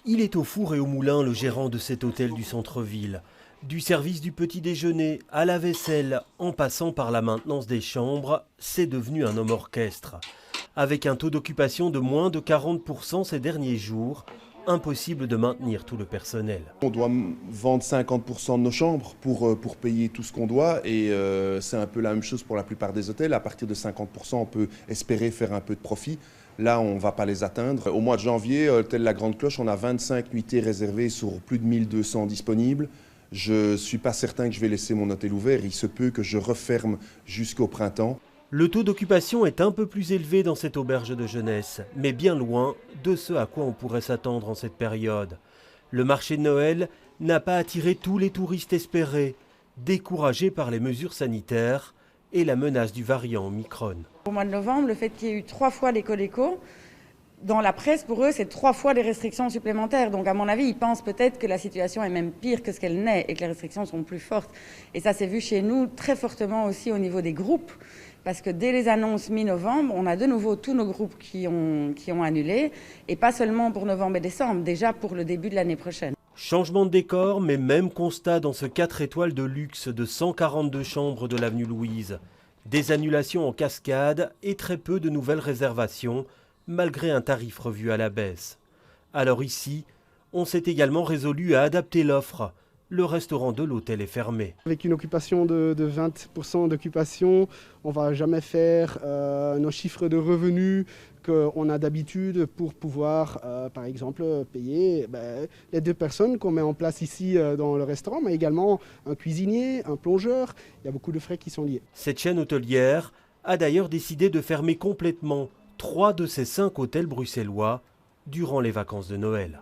Il est au four et au moulin le gérant de cet hôtel du centre-ville. Du service du petit déjeuner à la vaisselle, en passant par la maintenance des chambres, c'est devenu un homme orchestre. Avec un taux d'occupation de moins de 40% ces derniers jours, impossible de maintenir tout le personnel. On doit vendre 50% de nos chambres pour payer tout ce qu'on doit et c'est un peu la même chose pour la plupart des hôtels. À partir de 50%, on peut espérer faire un peu de profit. Là, on ne va pas les atteindre. Au mois de janvier, hôtel La Grande Cloche, on a 25 nuitées réservées sur plus de 1200 disponibles. Je ne suis pas certain que je vais laisser mon hôtel ouvert. Il se peut que je referme jusqu'au printemps. Le taux d'occupation est un peu plus élevé dans cette auberge de jeunesse, mais bien loin de ce à quoi on pourrait s'attendre en cette période. Le marché de Noël n'a pas attiré tous les touristes espérés, découragés par les mesures sanitaires et la menace du variant Omicron. Au mois de novembre, le fait qu'il y ait eu 3 fois l'éco-déco, dans la presse, pour eux, c'est 3 fois les restrictions supplémentaires. Donc, à mon avis, ils pensent peut-être que la situation est même pire que ce qu'elle n'est et que les restrictions sont plus fortes. Et ça s'est vu chez nous très fortement aussi au niveau des groupes. Parce que dès les annonces mi-novembre, on a de nouveau tous nos groupes qui ont annulé. Et pas seulement pour novembre et décembre, déjà pour le début de l'année prochaine. Changement de décor, mais même constat dans ce 4 étoiles de luxe de 142 chambres de l'avenue Louise. Des annulations en cascade et très peu de nouvelles réservations, malgré un tarif revu à la baisse. Alors ici, on s'est également résolu à adapter l'offre. Le restaurant de l'hôtel est fermé. Avec une occupation de 20% d'occupation, on ne va jamais faire nos chiffres de revenus qu'on a d'habitude pour pouvoir, par exemple, payer les 2 personnes qu'on met en place ici dans le restaurant, mais également un cuisinier, un plongeur. Il y a beaucoup de frais qui sont liés. Cette chaîne hôtelière a d'ailleurs décidé de fermer complètement 3 de ses 5 hôtels bruxellois durant les vacances de Noël.